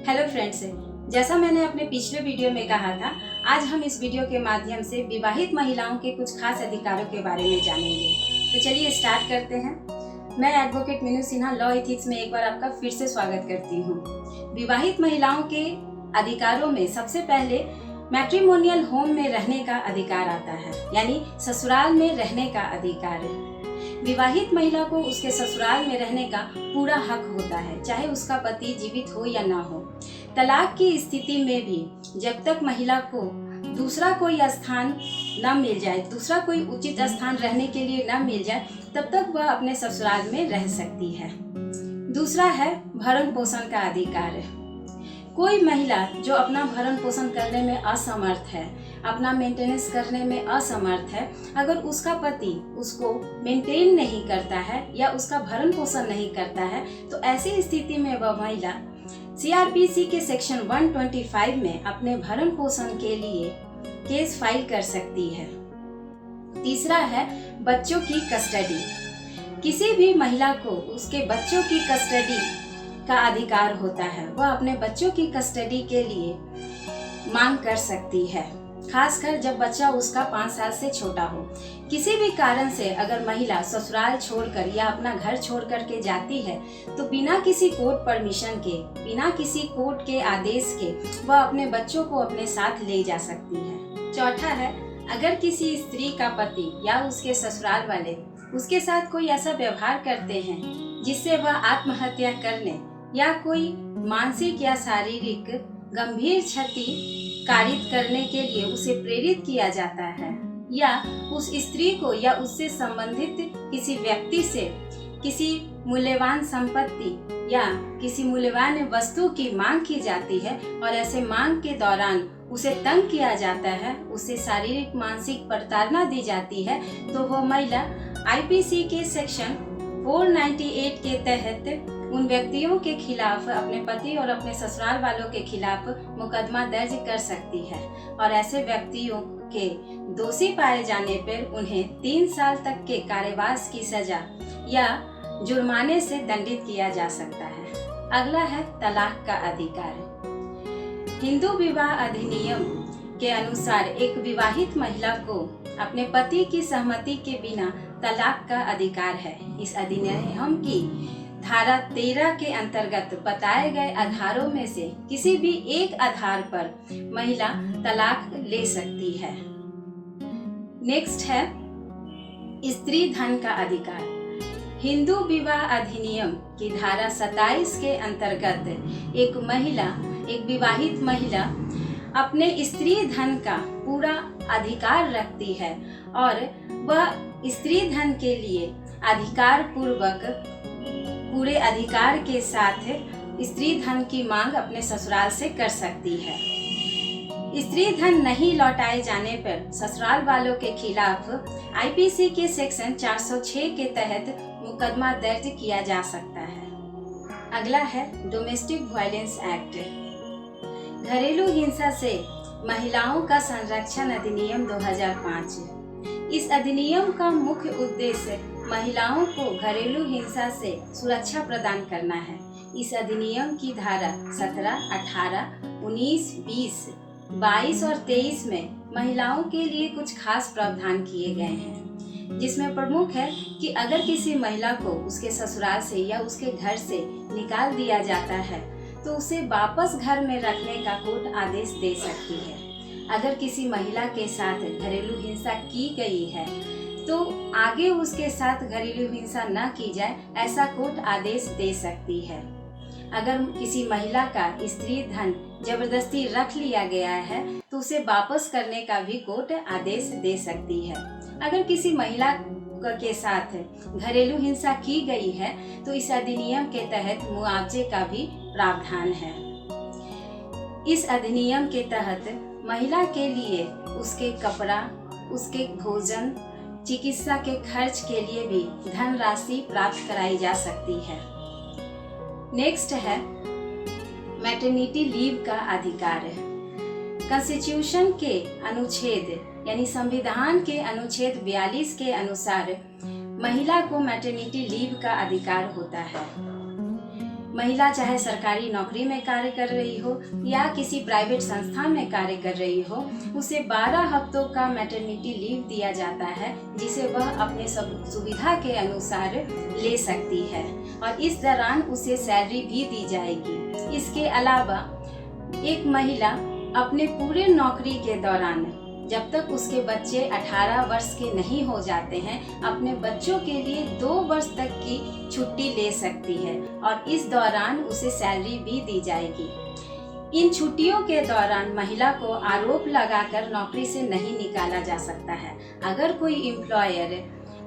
Hello friends, जैसा मैंने अपने पिछले वीडियो में कहा था, आज हम इस वीडियो के माध्यम से विवाहित महिलाओं के कुछ खास अधिकारों के बारे में जानेंगे। तो चलिए स्टार्ट करते हैं। मैं advocate Meenu Sinha law ethics में एक बार आपका फिर से स्वागत करती हूँ। विवाहित महिलाओं के अधिकारों में सबसे पहले मैट्रिमोनियल होम में रहने का अधिकार आता है, यानी ससुराल में रहने का अधिकार है। विवाहित महिला को उसके ससुराल में रहने का पूरा हक होता है, चाहे उसका पति जीवित हो या ना हो। तलाक की स्थिति में भी जब तक महिला को दूसरा कोई स्थान न मिल जाए, दूसरा कोई उचित स्थान रहने के लिए न मिल जाए, तब तक वह अपने ससुराल में रह सकती है। दूसरा है भरण पोषण का अधिकार। कोई महिला जो अपना भरण पोषण करने में असमर्थ है, अपना मेंटेनेंस करने में असमर्थ है, अगर उसका पति उसको मेंटेन नहीं करता है या उसका भरण पोषण नहीं करता है, तो ऐसी स्थिति में वह महिला सीआरपीसी के सेक्शन 125 में अपने भरण पोषण के लिए केस फाइल कर सकती है। तीसरा है बच्चों की कस्टडी। किसी भी महिला को उसके बच्चों की कस्टडी का अधिकार होता है। वह अपने बच्चों की कस्टडी के लिए मांग कर सकती है, खासकर जब बच्चा उसका 5 साल से छोटा हो। किसी भी कारण से अगर महिला ससुराल छोड़कर या अपना घर छोड़ कर के जाती है, तो बिना किसी कोर्ट परमिशन के, बिना किसी कोर्ट के आदेश के वह अपने बच्चों को अपने साथ ले जा सकती है। चौथा है, अगर किसी स्त्री का पति या उसके ससुराल वाले उसके साथ कोई ऐसा व्यवहार करते हैं जिससे वह आत्महत्या करने या कोई मानसिक या शारीरिक गंभीर क्षति कारित करने के लिए उसे प्रेरित किया जाता है, या उस स्त्री को या उससे संबंधित किसी व्यक्ति से किसी मूल्यवान संपत्ति या किसी मूल्यवान वस्तु की मांग की जाती है और ऐसे मांग के दौरान उसे तंग किया जाता है, उसे शारीरिक मानसिक प्रताड़ना दी जाती है, तो वह महिला आईपीसी के सेक्शन 498 के तहत उन व्यक्तियों के खिलाफ, अपने पति और अपने ससुराल वालों के खिलाफ मुकदमा दर्ज कर सकती है और ऐसे व्यक्तियों के दोषी पाए जाने पर उन्हें 3 साल तक के कारावास की सजा या जुर्माने से दंडित किया जा सकता है। अगला है तलाक का अधिकार। हिंदू विवाह अधिनियम के अनुसार एक विवाहित महिला को अपने पति की सहमति के बिना तलाक का अधिकार है। इस अधिनियम की धारा 13 के अंतर्गत बताए गए आधारों में से किसी भी एक आधार पर महिला तलाक ले सकती है। नेक्स्ट है स्त्री धन का अधिकार। हिंदू विवाह अधिनियम की धारा 27 के अंतर्गत एक विवाहित महिला अपने स्त्री धन का पूरा अधिकार रखती है और वह स्त्री धन के लिए अधिकार पूर्वक पूरे अधिकार के साथ स्त्री धन की मांग अपने ससुराल से कर सकती है। स्त्री धन नहीं लौटाए जाने पर ससुराल वालों के खिलाफ आईपीसी के सेक्शन 406 के तहत मुकदमा दर्ज किया जा सकता है। अगला है डोमेस्टिक वायलेंस एक्ट। घरेलू हिंसा से महिलाओं का संरक्षण अधिनियम 2005। इस अधिनियम का मुख्य उद्देश्य महिलाओं को घरेलू हिंसा से सुरक्षा प्रदान करना है। इस अधिनियम की धारा 17, 18, 19, 20, 22 और 23 में महिलाओं के लिए कुछ खास प्रावधान किए गए हैं, जिसमें प्रमुख है कि अगर किसी महिला को उसके ससुराल से या उसके घर से निकाल दिया जाता है, तो उसे वापस घर में रखने का कोर्ट आदेश दे सकती है। अगर किसी महिला के साथ घरेलू हिंसा की गई है, तो आगे उसके साथ घरेलू हिंसा न की जाए, ऐसा कोर्ट आदेश दे सकती है। अगर किसी महिला का स्त्री धन जबरदस्ती रख लिया गया है, तो उसे वापस करने का भी कोर्ट आदेश दे सकती है। अगर किसी महिला के साथ घरेलू हिंसा की गई है, तो इस अधिनियम के तहत मुआवजे का भी प्रावधान है। इस अधिनियम के तहत महिला के लिए उसके कपड़ा, उसके भोजन, चिकित्सा के खर्च के लिए भी धनराशि प्राप्त कराई जा सकती है। नेक्स्ट है मैटरनिटी लीव का अधिकार। कॉन्स्टिट्यूशन के अनुच्छेद यानी संविधान के अनुच्छेद 42 के अनुसार महिला को मैटरनिटी लीव का अधिकार होता है। महिला चाहे सरकारी नौकरी में कार्य कर रही हो या किसी प्राइवेट संस्थान में कार्य कर रही हो, उसे 12 हफ्तों का मैटरनिटी लीव दिया जाता है, जिसे वह अपने सब सुविधा के अनुसार ले सकती है और इस दौरान उसे सैलरी भी दी जाएगी। इसके अलावा एक महिला अपने पूरे नौकरी के दौरान जब तक उसके बच्चे 18 वर्ष के नहीं हो जाते हैं, अपने बच्चों के लिए 2 वर्ष तक की छुट्टी ले सकती है और इस दौरान उसे सैलरी भी दी जाएगी। इन छुट्टियों के दौरान महिला को आरोप लगाकर नौकरी से नहीं निकाला जा सकता है। अगर कोई एम्प्लॉयर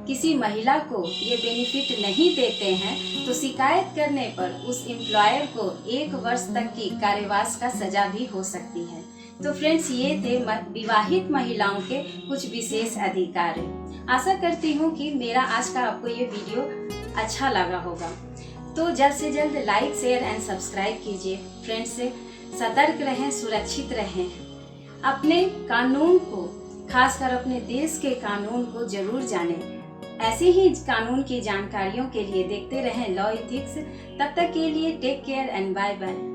किसी महिला को ये बेनिफिट नहीं देते हैं तो शिकायत करने पर उस एम्प्लॉयर को 1 वर्ष तक की कारावास का सजा भी हो सकती है। तो फ्रेंड्स, ये थे विवाहित महिलाओं के कुछ विशेष अधिकार। आशा करती हूँ कि मेरा आज का आपको ये वीडियो अच्छा लगा होगा। तो जल्द से जल्द लाइक, शेयर एंड सब्सक्राइब कीजिए। फ्रेंड्स, सतर्क रहें, सुरक्षित रहें। अपने कानून को, खासकर अपने देश के कानून को जरूर जानें। ऐसे ही कानून की जानकारियों के लिए देखते रहें लॉ एथिक्स। तब तक के लिए take care and bye bye.